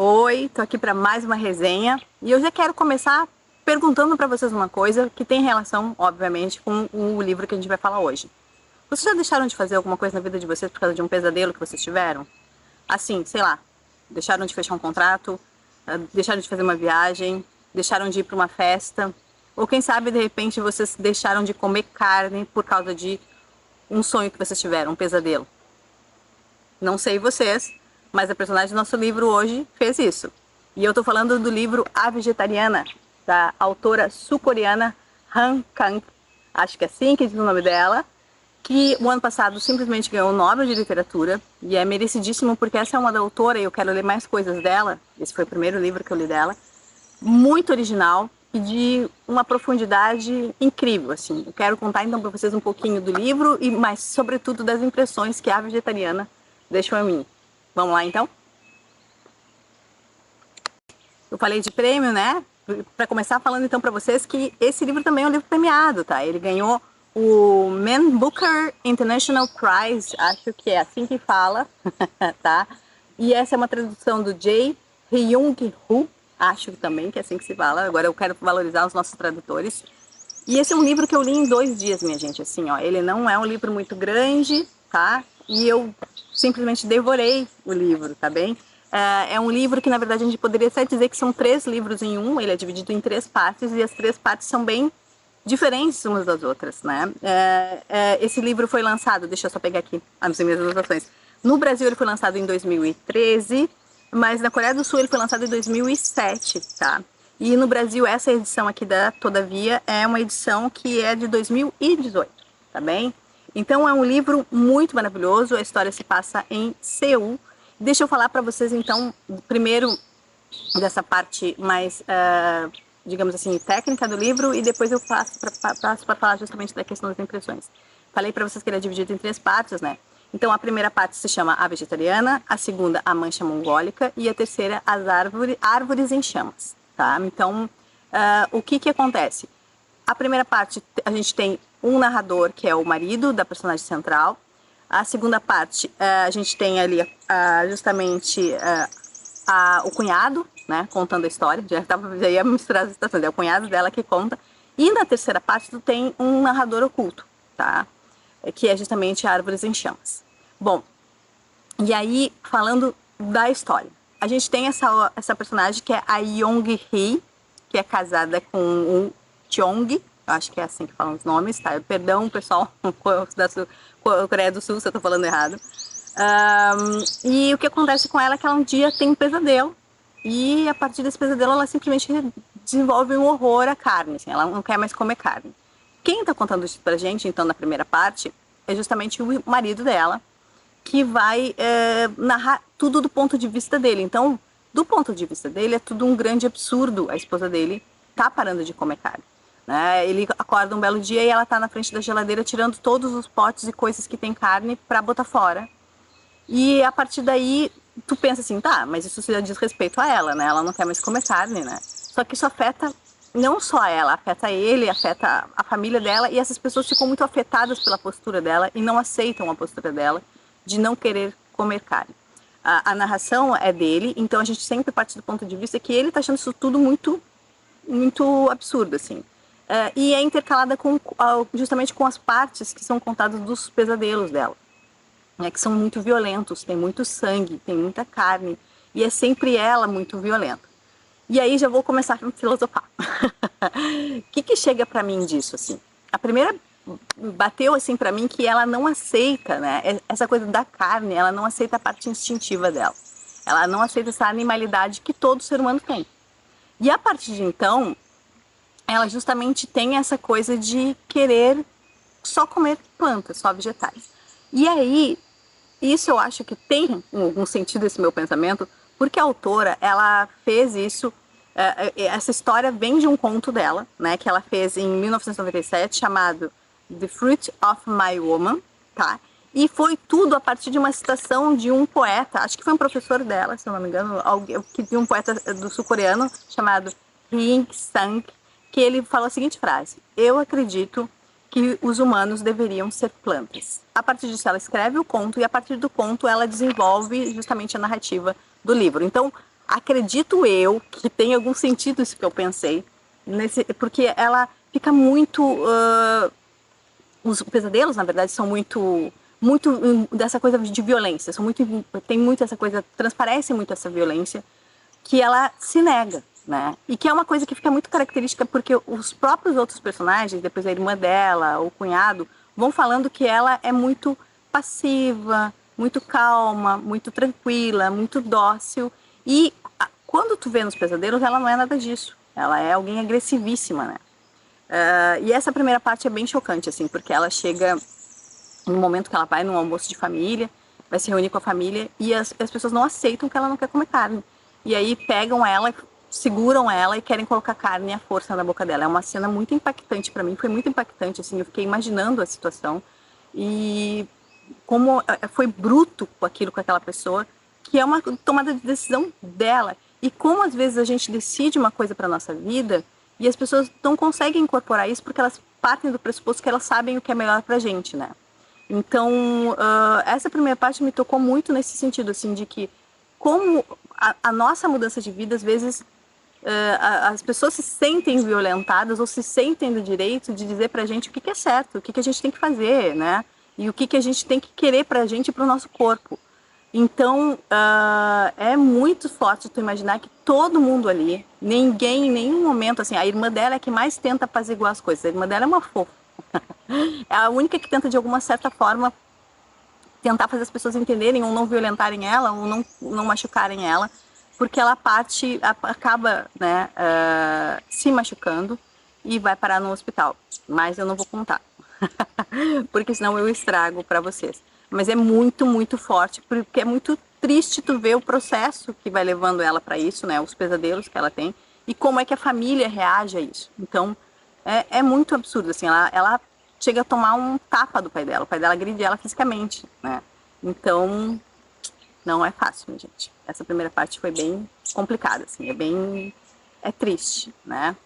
Oi, tô aqui para mais uma resenha e eu já quero começar perguntando para vocês uma coisa que tem relação, obviamente, com o livro que a gente vai falar hoje. Vocês já deixaram de fazer alguma coisa na vida de vocês por causa de um pesadelo que vocês tiveram? Assim, sei lá, deixaram de fechar um contrato, deixaram de fazer uma viagem, deixaram de ir para uma festa, ou quem sabe de repente vocês deixaram de comer carne por causa de um sonho que vocês tiveram, um pesadelo. Não sei vocês, mas a personagem do nosso livro hoje fez isso. E eu tô falando do livro A Vegetariana, da autora sul-coreana Han Kang, acho que é assim que diz o nome dela, que o ano passado simplesmente ganhou o Nobel de Literatura, e é merecidíssimo porque essa é uma autora e eu quero ler mais coisas dela, esse foi o primeiro livro que eu li dela, muito original e de uma profundidade incrível, assim. Eu quero contar então para vocês um pouquinho do livro e mais sobretudo das impressões que A Vegetariana deixou em mim. Vamos lá então? Eu falei de prêmio, né? Para começar falando então para vocês que esse livro também é um livro premiado, tá? Ele ganhou o Man Booker International Prize, acho que é assim que fala, tá? E essa é uma tradução do Jae Hyung-Woo, acho também que é assim que se fala. Agora eu quero valorizar os nossos tradutores. E esse é um livro que eu li em 2 dias, minha gente, assim, ó. Ele não é um livro muito grande, tá? E eu simplesmente devorei o livro, tá bem? É um livro que, na verdade, a gente poderia até dizer que são 3 livros em um. Ele é dividido em 3 partes e as 3 partes são bem diferentes umas das outras, né? Esse livro foi lançado, deixa eu só pegar aqui as minhas anotações. No Brasil ele foi lançado em 2013, mas na Coreia do Sul ele foi lançado em 2007, tá? E no Brasil essa edição aqui da Todavia é uma edição que é de 2018, tá bem? Então é um livro muito maravilhoso, a história se passa em Seul. Deixa eu falar para vocês então, primeiro dessa parte mais, digamos assim, técnica do livro e depois eu passo para falar justamente da questão das impressões. Falei para vocês que ele é dividido em 3 partes, né? Então a primeira parte se chama A Vegetariana, a segunda A Mancha Mongólica e a terceira As Árvores em Chamas, tá? Então o que acontece? A primeira parte a gente tem um narrador que é o marido da personagem central. A segunda parte a gente tem ali justamente o cunhado, né, contando a história. Já ia misturar as situações, é o cunhado dela que conta. E na terceira parte tu tem um narrador oculto, tá? Que é justamente Árvores em Chamas. Bom, e aí falando da história, a gente tem essa personagem que é a Young-hee, que é casada com o Cheong, eu acho que é assim que falam os nomes, tá? Perdão, pessoal, da Coreia do Sul, se eu tô falando errado. E o que acontece com ela é que ela um dia tem um pesadelo, e a partir desse pesadelo ela simplesmente desenvolve um horror à carne, assim, ela não quer mais comer carne. Quem tá contando isso pra gente, então, na primeira parte, é justamente o marido dela, que vai narrar tudo do ponto de vista dele. Então, do ponto de vista dele, é tudo um grande absurdo a esposa dele tá parando de comer carne. Né? Ele acorda um belo dia e ela tá na frente da geladeira tirando todos os potes e coisas que tem carne para botar fora. E a partir daí, tu pensa assim, tá, mas isso já diz respeito a ela, né? Ela não quer mais comer carne, né? Só que isso afeta não só ela, afeta ele, afeta a família dela, e essas pessoas ficam muito afetadas pela postura dela e não aceitam a postura dela de não querer comer carne. A narração é dele, então a gente sempre parte do ponto de vista que ele tá achando isso tudo muito, muito absurdo, assim. E é intercalada justamente com as partes que são contadas dos pesadelos dela, né, que são muito violentos, tem muito sangue, tem muita carne, e é sempre ela muito violenta. E aí já vou começar a filosofar. O que chega para mim disso, assim? A primeira bateu assim para mim que ela não aceita, né, essa coisa da carne, ela não aceita a parte instintiva dela. Ela não aceita essa animalidade que todo ser humano tem. E a partir de então, ela justamente tem essa coisa de querer só comer plantas, só vegetais. E aí, isso eu acho que tem um sentido esse meu pensamento, porque a autora, ela fez isso, essa história vem de um conto dela, né, que ela fez em 1997, chamado The Fruit of My Woman, tá? E foi tudo a partir de uma citação de um poeta, acho que foi um professor dela, se eu não me engano, de um poeta do sul-coreano, chamado Hyun Sang, que ele falou a seguinte frase: eu acredito que os humanos deveriam ser plantas. A partir disso ela escreve o conto e a partir do conto ela desenvolve justamente a narrativa do livro. Então acredito eu que tem algum sentido isso que eu pensei, porque ela fica muito... os pesadelos, na verdade, são muito dessa coisa de violência, tem muito essa coisa, transparece muito essa violência, que ela se nega, né? E que é uma coisa que fica muito característica porque os próprios outros personagens, depois a irmã dela, o cunhado, vão falando que ela é muito passiva, muito calma, muito tranquila, muito dócil. E quando tu vê nos pesadelos, ela não é nada disso. Ela é alguém agressivíssima, né? E essa primeira parte é bem chocante, assim, porque ela chega no momento que ela vai num almoço de família, vai se reunir com a família, e as pessoas não aceitam que ela não quer comer carne. E aí pegam ela, seguram ela e querem colocar carne à força na boca dela. É uma cena muito impactante para mim, foi muito impactante, assim, eu fiquei imaginando a situação e como foi bruto com aquilo, com aquela pessoa, que é uma tomada de decisão dela. E como às vezes a gente decide uma coisa para nossa vida e as pessoas não conseguem incorporar isso porque elas partem do pressuposto que elas sabem o que é melhor pra gente, né? Então, essa primeira parte me tocou muito nesse sentido, assim, de que como a nossa mudança de vida, às vezes, as pessoas se sentem violentadas ou se sentem no direito de dizer pra gente o que é certo, o que a gente tem que fazer, né? E o que a gente tem que querer pra gente e pro nosso corpo. Então, é muito forte tu imaginar que todo mundo ali, ninguém em nenhum momento, assim, a irmã dela é que mais tenta apaziguar as coisas, a irmã dela é uma fofa. É a única que tenta, de alguma certa forma, tentar fazer as pessoas entenderem ou não violentarem ela ou não machucarem ela, porque ela acaba, né, se machucando e vai parar no hospital. Mas eu não vou contar, porque senão eu estrago para vocês. Mas é muito, muito forte, porque é muito triste tu ver o processo que vai levando ela para isso, né, os pesadelos que ela tem e como é que a família reage a isso. Então, é muito absurdo, assim, ela chega a tomar um tapa do pai dela. O pai dela agride ela fisicamente, né? Então, não é fácil, minha gente. Essa primeira parte foi bem complicada, assim, é triste, né?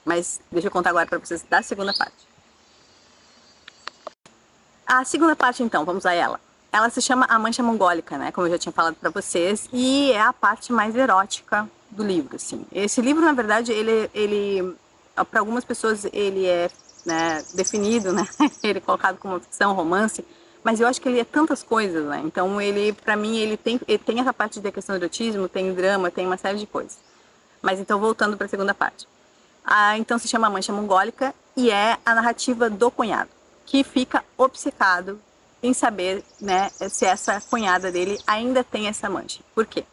Mas deixa eu contar agora para vocês da segunda parte. A segunda parte, então, vamos a ela. Ela se chama A Mancha Mongólica, né? Como eu já tinha falado para vocês, e é a parte mais erótica do livro, assim. Esse livro, na verdade, ele para algumas pessoas ele é, né, definido, né? Ele é colocado como ficção, romance, mas eu acho que ele é tantas coisas, né? Então para mim, ele tem essa parte da questão do erotismo, tem drama, tem uma série de coisas. Mas então, voltando para a segunda parte. Então se chama A Mancha Mongólica e é a narrativa do cunhado, que fica obcecado em saber, né, se essa cunhada dele ainda tem essa mancha. Por quê?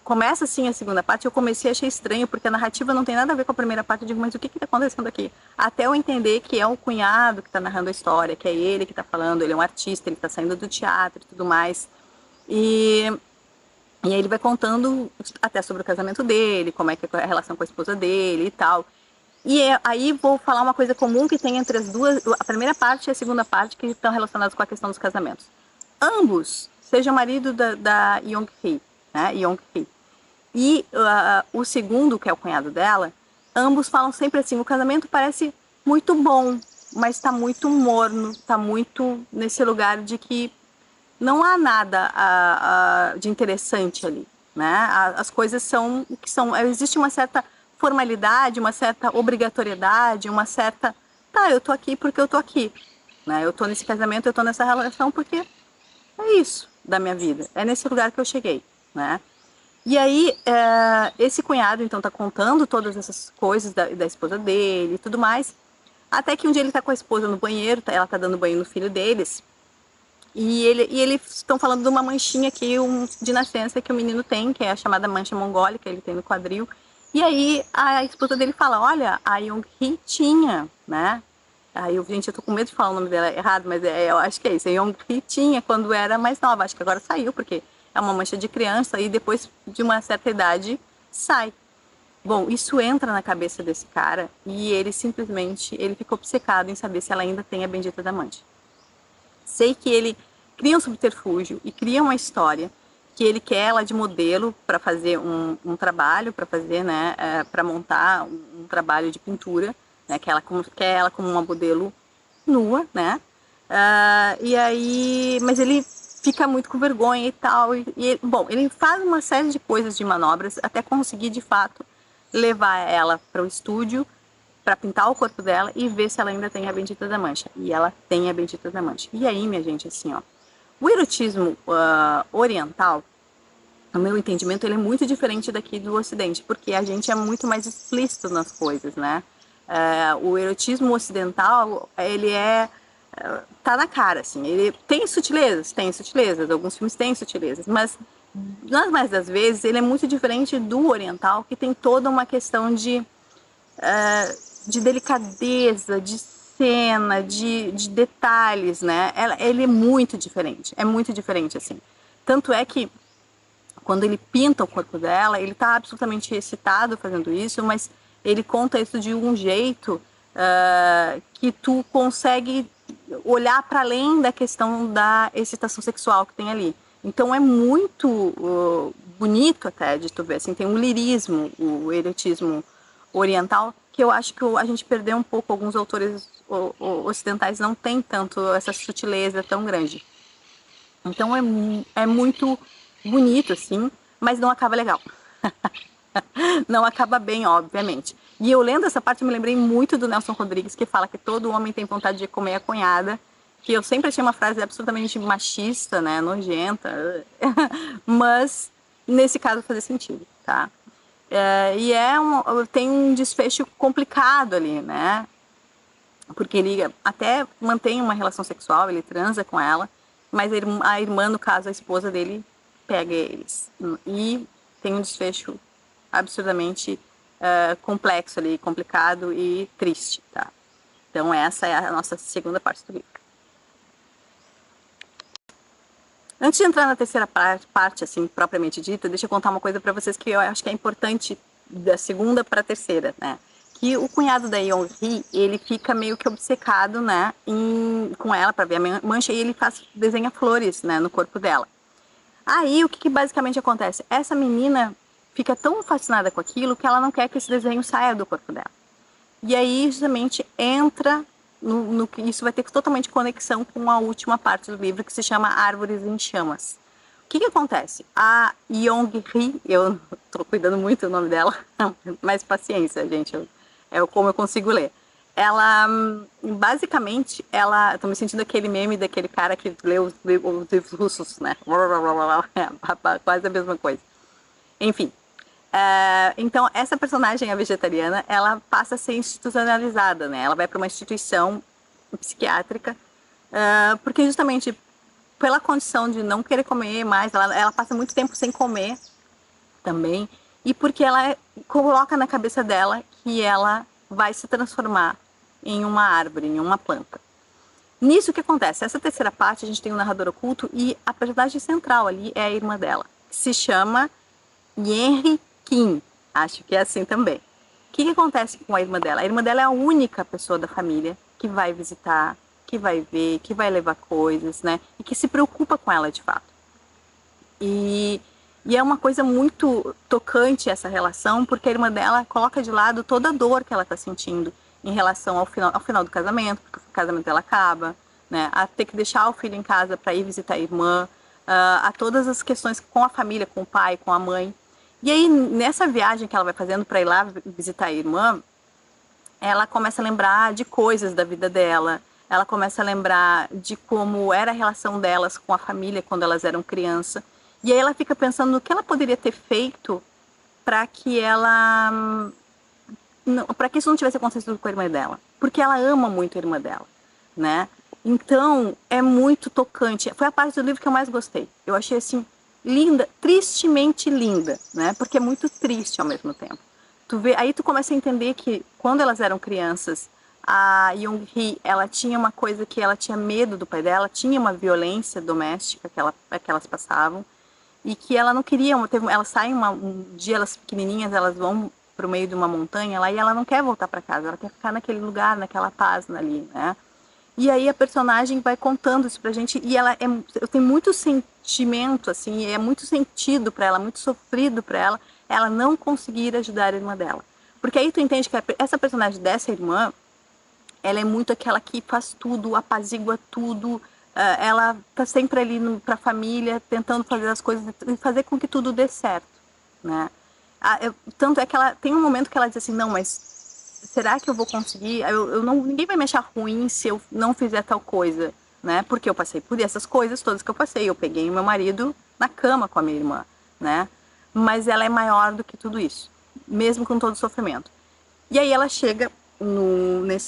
Começa assim a segunda parte, eu comecei a achei estranho, porque a narrativa não tem nada a ver com a primeira parte, eu digo, mas o que está acontecendo aqui? Até eu entender que é o cunhado que está narrando a história, que é ele que está falando, ele é um artista, ele está saindo do teatro e tudo mais. E aí ele vai contando até sobre o casamento dele, como é que é a relação com a esposa dele e tal. E aí vou falar uma coisa comum que tem entre as duas, a primeira parte e a segunda parte, que estão relacionadas com a questão dos casamentos. Ambos, seja o marido da Young-hee, né, Young-hee, e o segundo, que é o cunhado dela, ambos falam sempre assim, o casamento parece muito bom, mas está muito morno, está muito nesse lugar de que não há nada de interessante ali, né? As coisas são o que são, existe uma certa formalidade, uma certa obrigatoriedade, uma certa, eu tô aqui porque eu tô aqui, né? Eu tô nesse casamento, eu tô nessa relação porque é isso da minha vida, é nesse lugar que eu cheguei, né? E aí, esse cunhado, então, tá contando todas essas coisas da esposa dele e tudo mais, até que um dia ele tá com a esposa no banheiro, ela tá dando banho no filho deles, e eles estão falando de uma manchinha aqui, de nascença que o menino tem, que é a chamada mancha mongólica, ele tem no quadril. E aí a esposa dele fala, olha, a Young-hee tinha, né? Aí gente, eu tô com medo de falar o nome dela errado, mas eu acho que é isso. A Young-hee tinha quando era mais nova, acho que agora saiu, porque é uma mancha de criança e depois de uma certa idade sai. Bom, isso entra na cabeça desse cara e ele simplesmente, ele fica obcecado em saber se ela ainda tem a bendita da mancha. Sei que ele cria um subterfúgio e cria uma história que ele quer ela de modelo para fazer um trabalho, para fazer, né, para montar um trabalho de pintura, né, quer ela como uma modelo nua, né, e aí, mas ele fica muito com vergonha e tal. Bom, ele faz uma série de coisas, de manobras, até conseguir, de fato, levar ela para o estúdio, para pintar o corpo dela e ver se ela ainda tem a bendita da mancha. E ela tem a bendita da mancha. E aí, minha gente, assim, ó, o erotismo oriental, no meu entendimento, ele é muito diferente daqui do Ocidente, porque a gente é muito mais explícito nas coisas, né? O erotismo ocidental, ele tá na cara, assim, ele tem sutilezas, alguns filmes têm sutilezas, mas nas mais das vezes ele é muito diferente do oriental, que tem toda uma questão de delicadeza, de cena, de detalhes, né? Ele é muito diferente assim. Tanto é que quando ele pinta o corpo dela, ele está absolutamente excitado fazendo isso, mas ele conta isso de um jeito que tu consegue olhar para além da questão da excitação sexual que tem ali. Então é muito bonito até de tu ver, assim, tem um lirismo, o erotismo oriental, que eu acho que a gente perdeu um pouco, alguns autores ocidentais não tem tanto essa sutileza tão grande. Então é muito bonito, assim, mas não acaba legal. Não acaba bem, obviamente. E eu lendo essa parte, eu me lembrei muito do Nelson Rodrigues, que fala que todo homem tem vontade de comer a cunhada, que eu sempre achei uma frase absolutamente machista, né, nojenta, mas nesse caso fazia sentido, tá? E tem um desfecho complicado ali, né? Porque ele até mantém uma relação sexual, ele transa com ela, mas a irmã, no caso, a esposa dele, pega eles. E tem um desfecho absurdamente complexo ali, complicado e triste, tá? Então essa é a nossa segunda parte do livro. Antes de entrar na terceira parte, assim, propriamente dita, deixa eu contar uma coisa para vocês que eu acho que é importante da segunda para a terceira, né? Que o cunhado da Yeon-hee, ele fica meio que obcecado, né, com ela para ver a mancha, e ele desenha flores, né, no corpo dela. Aí, o que basicamente acontece? Essa menina fica tão fascinada com aquilo que ela não quer que esse desenho saia do corpo dela. E aí, justamente, entra no que isso vai ter totalmente conexão com a última parte do livro, que se chama Árvores em Chamas. O que acontece? A Yeon-hee, eu tô cuidando muito do nome dela, mas paciência, gente, como eu consigo ler. Ela, basicamente, tô me sentindo aquele meme daquele cara que lê os livros russos, né? Quase a mesma coisa. Enfim. Então, essa personagem, a vegetariana, ela passa a ser institucionalizada, né? Ela vai para uma instituição psiquiátrica, porque justamente pela condição de não querer comer mais, ela passa muito tempo sem comer também, e porque ela coloca na cabeça dela que ela vai se transformar em uma árvore, em uma planta. Nisso que acontece, essa terceira parte a gente tem um narrador oculto e a personagem central ali é a irmã dela, que se chama Yenri Kim, acho que é assim também. O que acontece com a irmã dela? A irmã dela é a única pessoa da família que vai visitar, que vai ver, que vai levar coisas, né? E que se preocupa com ela de fato. E é uma coisa muito tocante essa relação, porque a irmã dela coloca de lado toda a dor que ela está sentindo em relação ao final do casamento, porque o casamento dela acaba, né? A ter que deixar o filho em casa para ir visitar a irmã, a todas as questões com a família, com o pai, com a mãe. E aí, nessa viagem que ela vai fazendo para ir lá visitar a irmã, ela começa a lembrar de coisas da vida dela, ela começa a lembrar de como era a relação delas com a família quando elas eram criança. E aí ela fica pensando no que ela poderia ter feito para que isso não tivesse acontecido com a irmã dela. Porque ela ama muito a irmã dela, né? Então, é muito tocante. Foi a parte do livro que eu mais gostei. Eu achei, assim, linda, tristemente linda, né? Porque é muito triste ao mesmo tempo. Aí tu começa a entender que quando elas eram crianças, a Yeon-hee, ela tinha uma coisa que ela tinha medo do pai dela, tinha uma violência doméstica que elas passavam, e que ela não queria, elas saem um dia, elas pequenininhas, elas vão para o meio de uma montanha lá, e ela não quer voltar para casa, ela quer ficar naquele lugar, naquela paz ali, né? E aí a personagem vai contando isso pra gente, e eu tenho muito sentimento, assim, é muito sentido para ela, muito sofrido para ela não conseguir ajudar a irmã dela. Porque aí tu entende que essa personagem dessa irmã, ela é muito aquela que faz tudo, apazigua tudo, ela tá sempre ali para a família, tentando fazer as coisas e fazer com que tudo dê certo, né? Tanto é que ela tem um momento que ela diz assim, não, mas será que eu vou conseguir? Ninguém vai me achar ruim se eu não fizer tal coisa, né? Porque eu passei por essas coisas todas que eu passei. Eu peguei o meu marido na cama com a minha irmã, né? Mas ela é maior do que tudo isso, mesmo com todo o sofrimento. E aí ela chega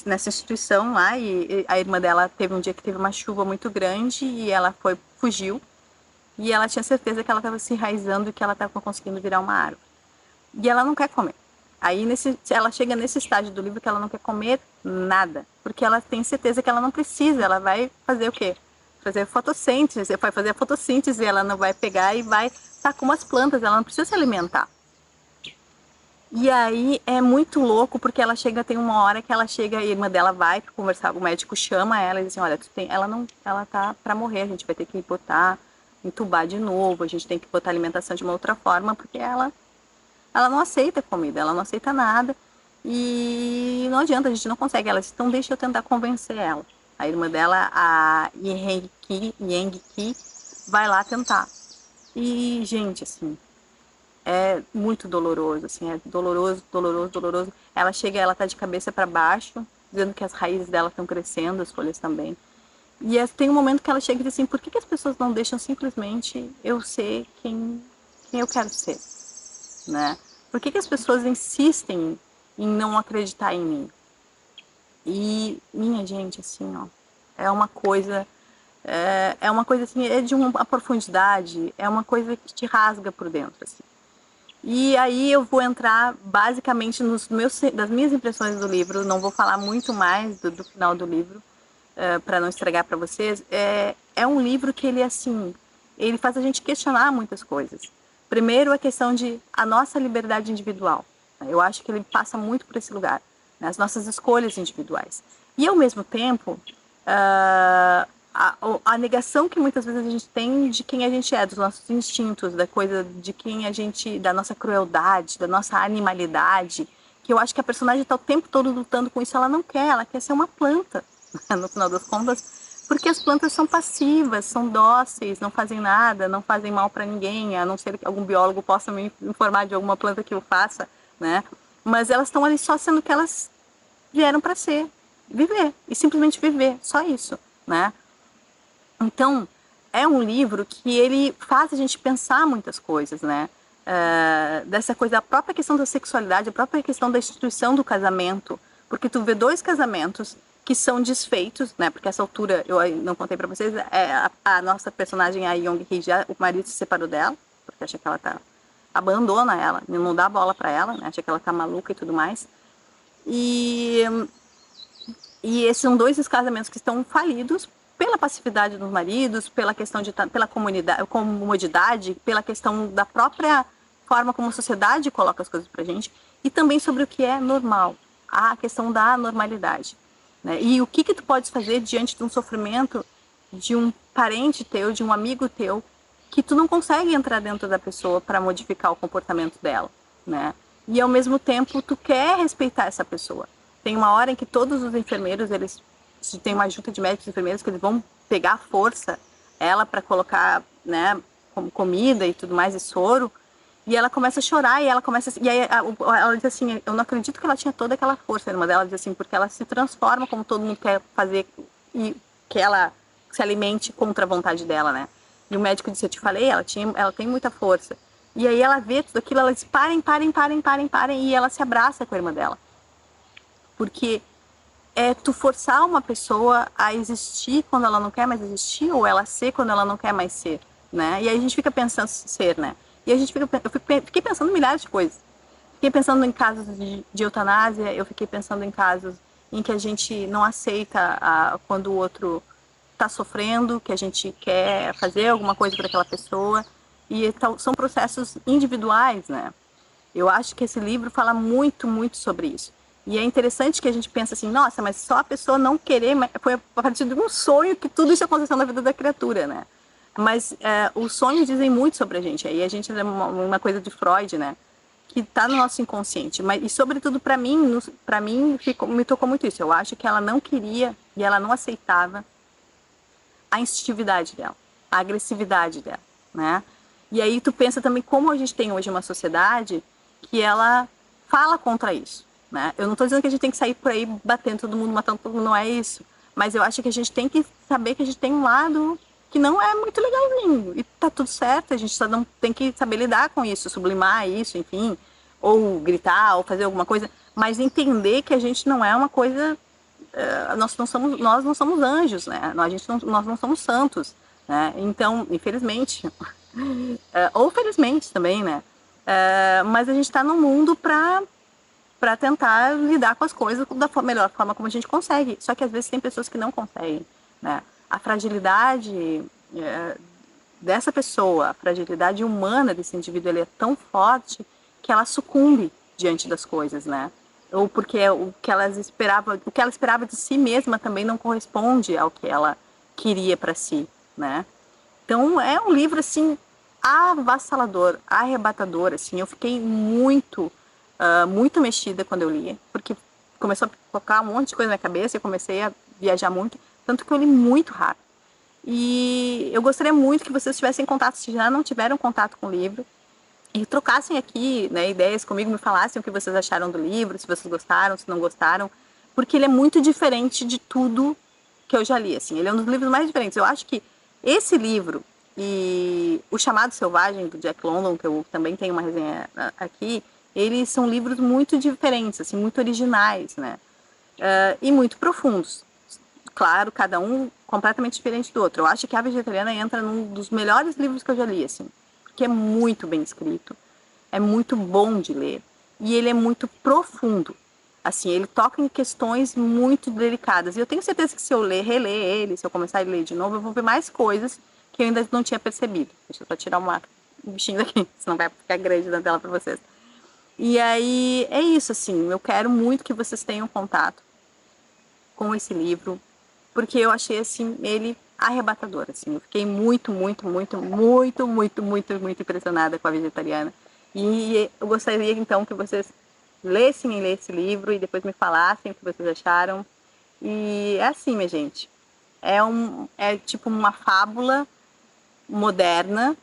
nessa instituição lá e a irmã dela teve um dia que teve uma chuva muito grande e ela fugiu e ela tinha certeza que ela estava se enraizando e que ela estava conseguindo virar uma árvore. E ela não quer comer. Aí ela chega nesse estágio do livro que ela não quer comer nada, porque ela tem certeza que ela não precisa, ela vai fazer o quê? Fazer fotossíntese, vai fazer a fotossíntese, ela não vai pegar e vai estar com umas plantas, ela não precisa se alimentar. E aí é muito louco, porque tem uma hora que ela chega, a irmã dela vai conversar, o médico chama ela e diz assim, olha, ela tá para morrer, a gente vai ter que entubar de novo, a gente tem que botar alimentação de uma outra forma, porque ela não aceita comida, ela não aceita nada e não adianta, a gente não consegue. Ela disse, então deixa eu tentar convencer ela. A irmã dela, a Yang Ki, vai lá tentar. E, gente, assim, é muito doloroso, assim, é doloroso, doloroso, doloroso. Ela chega, ela tá de cabeça para baixo, dizendo que as raízes dela estão crescendo, as folhas também. E tem um momento que ela chega e diz assim, por que as pessoas não deixam simplesmente eu ser quem eu quero ser, né? Por que as pessoas insistem em não acreditar em mim? E, minha gente, assim, ó, é uma coisa assim, é de uma profundidade, é uma coisa que te rasga por dentro, assim. E aí eu vou entrar basicamente das minhas impressões do livro, não vou falar muito mais do final do livro, para não estragar para vocês. É um livro que ele faz a gente questionar muitas coisas. Primeiro, a questão de a nossa liberdade individual. Eu acho que ele passa muito por esse lugar, né? As nossas escolhas individuais. E, ao mesmo tempo, a negação que muitas vezes a gente tem de quem a gente é, dos nossos instintos, da nossa crueldade, da nossa animalidade, que eu acho que a personagem está o tempo todo lutando com isso. Ela quer ser uma planta, no final das contas, porque as plantas são passivas, são dóceis, não fazem nada, não fazem mal para ninguém, a não ser que algum biólogo possa me informar de alguma planta que eu faça, né? Mas elas estão ali só sendo que elas vieram para ser, viver, e simplesmente viver, só isso, né? Então, é um livro que ele faz a gente pensar muitas coisas, né? Dessa coisa, a própria questão da sexualidade, a própria questão da instituição do casamento, porque tu vê dois casamentos que são desfeitos, né? Porque essa altura, eu não contei pra vocês, a nossa personagem, a Young Hee, o marido se separou dela, porque acha que ela abandona ela, não dá bola pra ela, né? Acha que ela tá maluca e tudo mais. E esses são dois casamentos que estão falidos pela passividade dos maridos, pela questão pela comodidade, pela questão da própria forma como a sociedade coloca as coisas pra gente, e também sobre o que é normal, a questão da normalidade, né? E o que tu podes fazer diante de um sofrimento de um parente teu, de um amigo teu, que tu não consegue entrar dentro da pessoa para modificar o comportamento dela, né? E ao mesmo tempo tu quer respeitar essa pessoa. Tem uma hora em que todos os enfermeiros, tem uma junta de médicos e enfermeiros que eles vão pegar à força ela para colocar, né, como comida e tudo mais, e soro, e ela começa a chorar, e aí ela diz assim, eu não acredito que ela tinha toda aquela força. A irmã dela diz assim, porque ela se transforma como todo mundo quer fazer, e que ela se alimente contra a vontade dela, né? E o médico disse, eu te falei, ela tem muita força. E aí ela vê tudo aquilo, ela diz, parem, e ela se abraça com a irmã dela. Porque tu forçar uma pessoa a existir quando ela não quer mais existir, ou ela ser quando ela não quer mais ser, né? E aí a gente fica pensando ser, né? E eu fiquei pensando em milhares de coisas. Fiquei pensando em casos de eutanásia, eu fiquei pensando em casos em que a gente não aceita quando o outro está sofrendo, que a gente quer fazer alguma coisa para aquela pessoa. E são processos individuais, né? Eu acho que esse livro fala muito, muito sobre isso. E é interessante que a gente pensa assim, nossa, mas só a pessoa não querer, foi a partir de um sonho que tudo isso aconteceu na vida da criatura, né? Mas os sonhos dizem muito sobre a gente. Aí a gente é uma coisa de Freud, né? Que está no nosso inconsciente. E sobretudo para mim me tocou muito isso. Eu acho que ela não queria e ela não aceitava a instintividade dela, a agressividade dela, né? E aí tu pensa também como a gente tem hoje uma sociedade que ela fala contra isso, né? Eu não estou dizendo que a gente tem que sair por aí batendo todo mundo, matando todo mundo, não é isso. Mas eu acho que a gente tem que saber que a gente tem um lado que não é muito legalzinho. E tá tudo certo, a gente só não tem que saber lidar com isso, sublimar isso, enfim. Ou gritar, ou fazer alguma coisa. Mas entender que a gente não é uma coisa... nós não somos anjos, né? Nós não somos santos, né? Então, infelizmente... ou felizmente também, né? Mas a gente está no mundo para tentar lidar com as coisas da melhor forma como a gente consegue. Só que às vezes tem pessoas que não conseguem, né? A fragilidade dessa pessoa, a fragilidade humana desse indivíduo, ele é tão forte que ela sucumbe diante das coisas, né? Ou porque o que ela esperava de si mesma também não corresponde ao que ela queria para si, né? Então é um livro assim avassalador, arrebatador, assim. Eu fiquei muito mexida quando eu li, porque começou a colocar um monte de coisa na minha cabeça e eu comecei a viajar muito, tanto que eu li muito rápido. E eu gostaria muito que vocês tivessem contato, se já não tiveram contato com o livro, e trocassem aqui, né, ideias comigo, me falassem o que vocês acharam do livro, se vocês gostaram, se não gostaram, porque ele é muito diferente de tudo que eu já li, assim. Ele é um dos livros mais diferentes. Eu acho que esse livro e O Chamado Selvagem, do Jack London, que eu também tenho uma resenha aqui, eles são livros muito diferentes, assim, muito originais, né? E muito profundos. Claro, cada um completamente diferente do outro. Eu acho que A Vegetariana entra num dos melhores livros que eu já li, assim, porque é muito bem escrito, é muito bom de ler e ele é muito profundo. Assim, ele toca em questões muito delicadas. E eu tenho certeza que se eu reler ele, se eu começar a ler de novo, eu vou ver mais coisas que eu ainda não tinha percebido. Deixa eu só tirar um bichinho daqui, senão vai ficar grande na tela para vocês. E aí, é isso, assim, eu quero muito que vocês tenham contato com esse livro, porque eu achei, assim, ele arrebatador, assim. Eu fiquei muito impressionada com A Vegetariana. E eu gostaria, então, que vocês lessem esse livro e depois me falassem o que vocês acharam. E é assim, minha gente. É tipo uma fábula moderna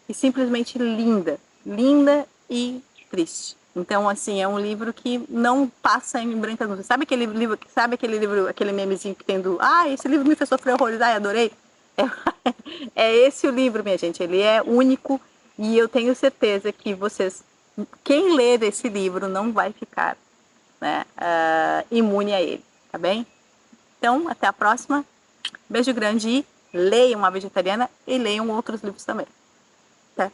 e simplesmente linda. Linda e triste. Então, assim, é um livro que não passa em brancas nuvens. Sabe aquele livro, aquele memezinho que tem do... esse livro me fez sofrer horrores, adorei. É esse o livro, minha gente. Ele é único e eu tenho certeza que quem ler esse livro não vai ficar, né, imune a ele, tá bem? Então, até a próxima. Beijo grande e leiam A Vegetariana e leiam outros livros também. Tá?